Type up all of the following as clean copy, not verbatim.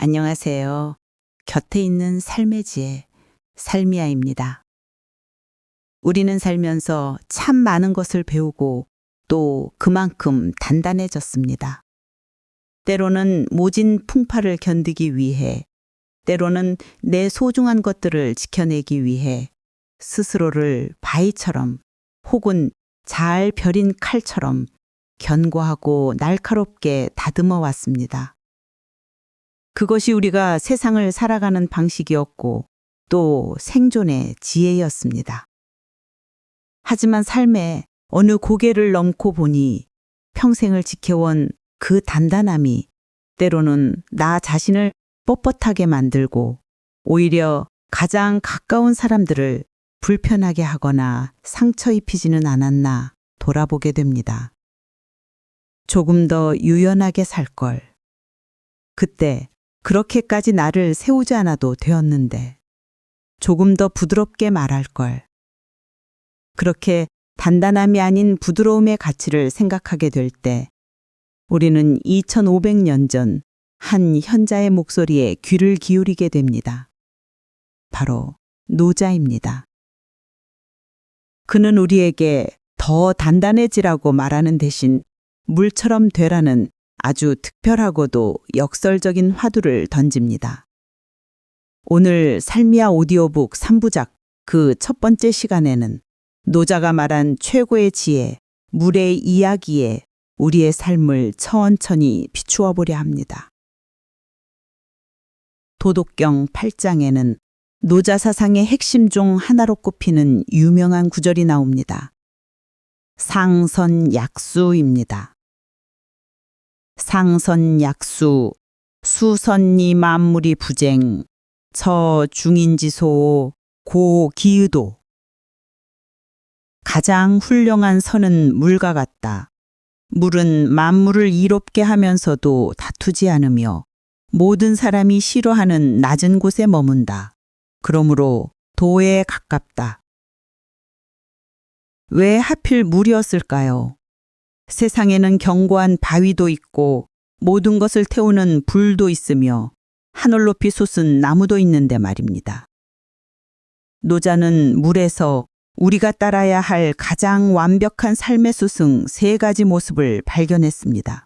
안녕하세요. 곁에 있는 삶의 지혜, 살미아입니다. 우리는 살면서 참 많은 것을 배우고 또 그만큼 단단해졌습니다. 때로는 모진 풍파를 견디기 위해, 때로는 내 소중한 것들을 지켜내기 위해 스스로를 바위처럼 혹은 잘 벼린 칼처럼 견고하고 날카롭게 다듬어 왔습니다. 그것이 우리가 세상을 살아가는 방식이었고 또 생존의 지혜였습니다. 하지만 삶의 어느 고개를 넘고 보니 평생을 지켜온 그 단단함이 때로는 나 자신을 뻣뻣하게 만들고 오히려 가장 가까운 사람들을 불편하게 하거나 상처 입히지는 않았나 돌아보게 됩니다. 조금 더 유연하게 살 걸. 그때 그렇게까지 나를 세우지 않아도 되었는데 조금 더 부드럽게 말할 걸. 그렇게 단단함이 아닌 부드러움의 가치를 생각하게 될 때 우리는 2500년 전 한 현자의 목소리에 귀를 기울이게 됩니다. 바로 노자입니다. 그는 우리에게 더 단단해지라고 말하는 대신 물처럼 되라는 아주 특별하고도 역설적인 화두를 던집니다. 오늘 살미아 오디오북 3부작 그 첫 번째 시간에는 노자가 말한 최고의 지혜, 물의 이야기에 우리의 삶을 천천히 비추어 보려 합니다. 도덕경 8장에는 노자 사상의 핵심 중 하나로 꼽히는 유명한 구절이 나옵니다. 상선약수입니다. 상선약수, 수선이 만물이 부쟁, 처중인지소, 고기의도. 가장 훌륭한 선은 물과 같다. 물은 만물을 이롭게 하면서도 다투지 않으며 모든 사람이 싫어하는 낮은 곳에 머문다. 그러므로 도에 가깝다. 왜 하필 물이었을까요? 세상에는 견고한 바위도 있고 모든 것을 태우는 불도 있으며 하늘 높이 솟은 나무도 있는데 말입니다. 노자는 물에서 우리가 따라야 할 가장 완벽한 삶의 스승 3가지 모습을 발견했습니다.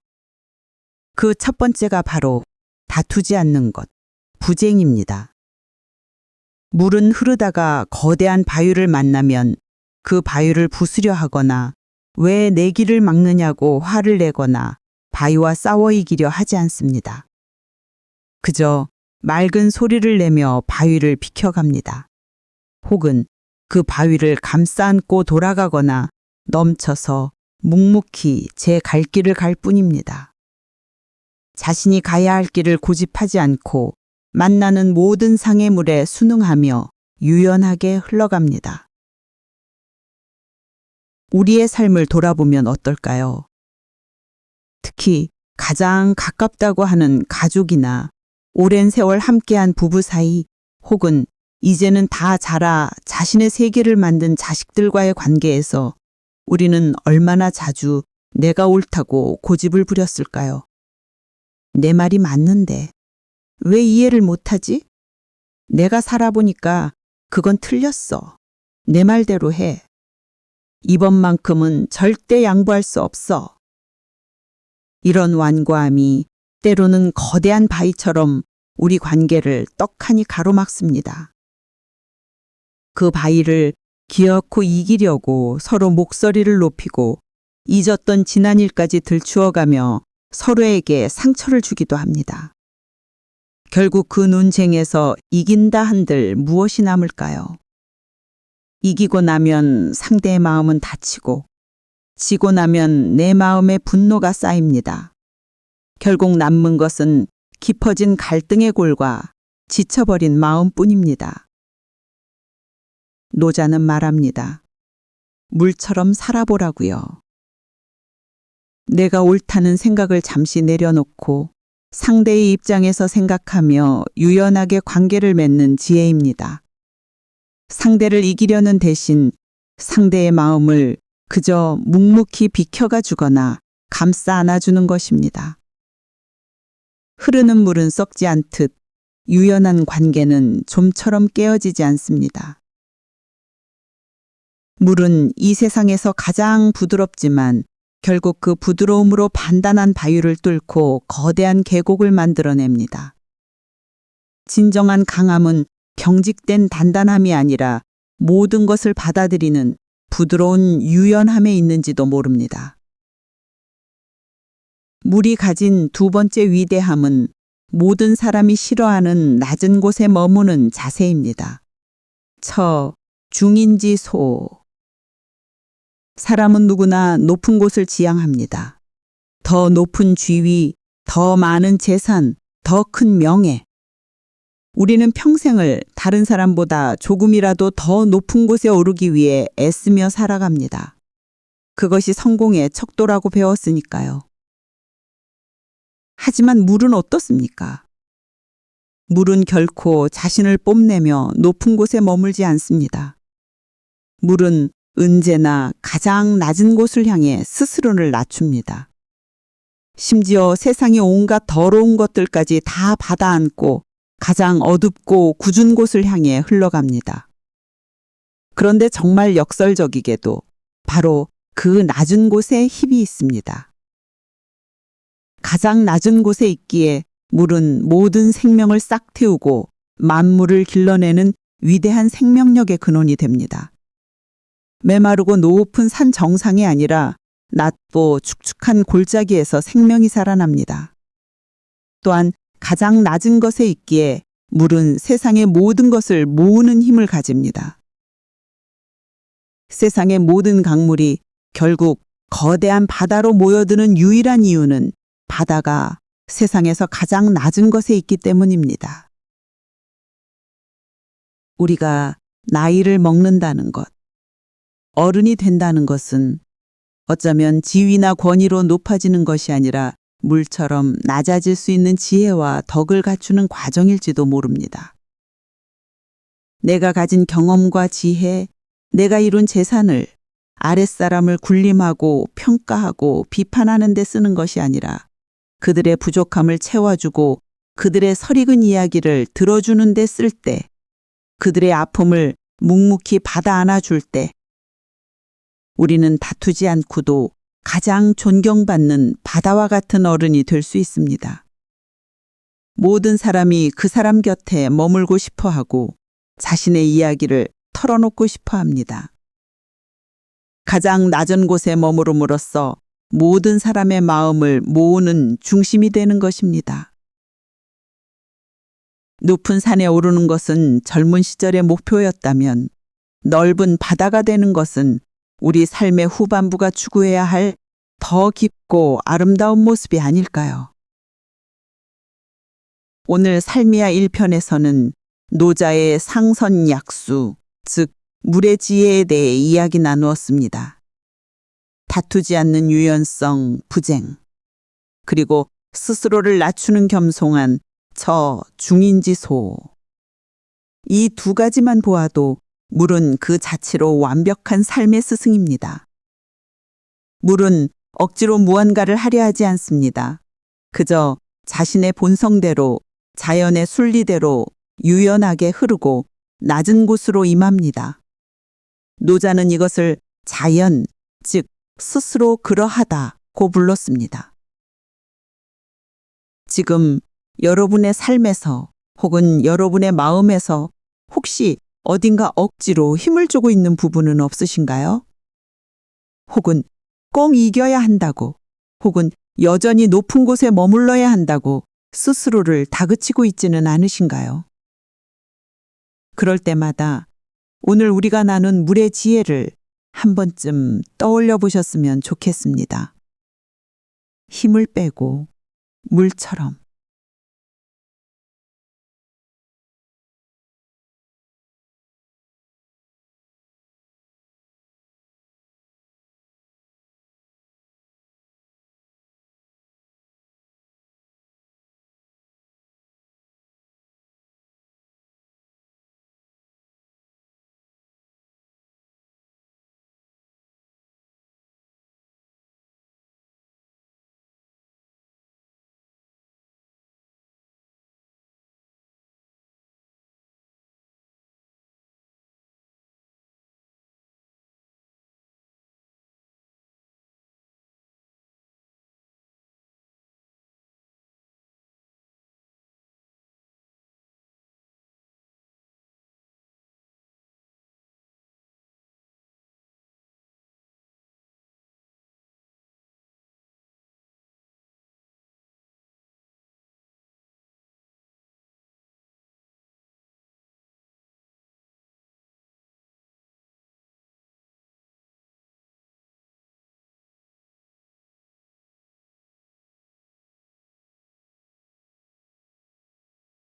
그 첫 번째가 바로 다투지 않는 것, 부쟁입니다. 물은 흐르다가 거대한 바위를 만나면 그 바위를 부수려 하거나 왜 내 길을 막느냐고 화를 내거나 바위와 싸워 이기려 하지 않습니다. 그저 맑은 소리를 내며 바위를 비켜갑니다. 혹은 그 바위를 감싸 안고 돌아가거나 넘쳐서 묵묵히 제 갈 길을 갈 뿐입니다. 자신이 가야 할 길을 고집하지 않고 만나는 모든 상해물에 순응하며 유연하게 흘러갑니다. 우리의 삶을 돌아보면 어떨까요? 특히 가장 가깝다고 하는 가족이나 오랜 세월 함께한 부부 사이 혹은 이제는 다 자라 자신의 세계를 만든 자식들과의 관계에서 우리는 얼마나 자주 내가 옳다고 고집을 부렸을까요? 내 말이 맞는데 왜 이해를 못하지? 내가 살아보니까 그건 틀렸어. 내 말대로 해. 이번만큼은 절대 양보할 수 없어. 이런 완고함이 때로는 거대한 바위처럼 우리 관계를 떡하니 가로막습니다. 그 바위를 기어코 이기려고 서로 목소리를 높이고 잊었던 지난 일까지 들추어가며 서로에게 상처를 주기도 합니다. 결국 그 논쟁에서 이긴다 한들 무엇이 남을까요? 이기고 나면 상대의 마음은 다치고 지고 나면 내 마음에 분노가 쌓입니다. 결국 남은 것은 깊어진 갈등의 골과 지쳐버린 마음뿐입니다. 노자는 말합니다. 물처럼 살아보라고요. 내가 옳다는 생각을 잠시 내려놓고 상대의 입장에서 생각하며 유연하게 관계를 맺는 지혜입니다. 상대를 이기려는 대신 상대의 마음을 그저 묵묵히 비켜가 주거나 감싸 안아주는 것입니다. 흐르는 물은 썩지 않듯 유연한 관계는 좀처럼 깨어지지 않습니다. 물은 이 세상에서 가장 부드럽지만 결국 그 부드러움으로 단단한 바위를 뚫고 거대한 계곡을 만들어냅니다. 진정한 강함은 경직된 단단함이 아니라 모든 것을 받아들이는 부드러운 유연함에 있는지도 모릅니다. 물이 가진 두 번째 위대함은 모든 사람이 싫어하는 낮은 곳에 머무는 자세입니다. 중인지소. 사람은 누구나 높은 곳을 지향합니다. 더 높은 지위, 더 많은 재산, 더 큰 명예. 우리는 평생을 다른 사람보다 조금이라도 더 높은 곳에 오르기 위해 애쓰며 살아갑니다. 그것이 성공의 척도라고 배웠으니까요. 하지만 물은 어떻습니까? 물은 결코 자신을 뽐내며 높은 곳에 머물지 않습니다. 물은 언제나 가장 낮은 곳을 향해 스스로를 낮춥니다. 심지어 세상의 온갖 더러운 것들까지 다 받아안고 가장 어둡고 굳은 곳을 향해 흘러갑니다. 그런데 정말 역설적이게도 바로 그 낮은 곳에 힘이 있습니다. 가장 낮은 곳에 있기에 물은 모든 생명을 싹 틔우고 만물을 길러내는 위대한 생명력의 근원이 됩니다. 메마르고 높은 산 정상이 아니라 낮고 축축한 골짜기에서 생명이 살아납니다. 또한 가장 낮은 것에 있기에 물은 세상의 모든 것을 모으는 힘을 가집니다. 세상의 모든 강물이 결국 거대한 바다로 모여드는 유일한 이유는 바다가 세상에서 가장 낮은 것에 있기 때문입니다. 우리가 나이를 먹는다는 것, 어른이 된다는 것은 어쩌면 지위나 권위로 높아지는 것이 아니라 물처럼 낮아질 수 있는 지혜와 덕을 갖추는 과정일지도 모릅니다. 내가 가진 경험과 지혜, 내가 이룬 재산을 아랫사람을 군림하고 평가하고 비판하는 데 쓰는 것이 아니라 그들의 부족함을 채워주고 그들의 설익은 이야기를 들어주는 데 쓸 때, 그들의 아픔을 묵묵히 받아 안아줄 때, 우리는 다투지 않고도 가장 존경받는 바다와 같은 어른이 될 수 있습니다. 모든 사람이 그 사람 곁에 머물고 싶어 하고 자신의 이야기를 털어놓고 싶어 합니다. 가장 낮은 곳에 머무름으로써 모든 사람의 마음을 모으는 중심이 되는 것입니다. 높은 산에 오르는 것은 젊은 시절의 목표였다면 넓은 바다가 되는 것은 우리 삶의 후반부가 추구해야 할 더 깊고 아름다운 모습이 아닐까요? 오늘 살미야 1편에서는 노자의 상선약수, 즉 물의 지혜에 대해 이야기 나누었습니다. 다투지 않는 유연성, 부쟁, 그리고 스스로를 낮추는 겸손한 중인지소. 이 두 가지만 보아도 물은 그 자체로 완벽한 삶의 스승입니다. 물은 억지로 무언가를 하려 하지 않습니다. 그저 자신의 본성대로, 자연의 순리대로 유연하게 흐르고 낮은 곳으로 임합니다. 노자는 이것을 자연, 즉 스스로 그러하다고 불렀습니다. 지금 여러분의 삶에서 혹은 여러분의 마음에서 혹시 어딘가 억지로 힘을 주고 있는 부분은 없으신가요? 혹은 꼭 이겨야 한다고, 혹은 여전히 높은 곳에 머물러야 한다고 스스로를 다그치고 있지는 않으신가요? 그럴 때마다 오늘 우리가 나눈 물의 지혜를 한 번쯤 떠올려 보셨으면 좋겠습니다. 힘을 빼고 물처럼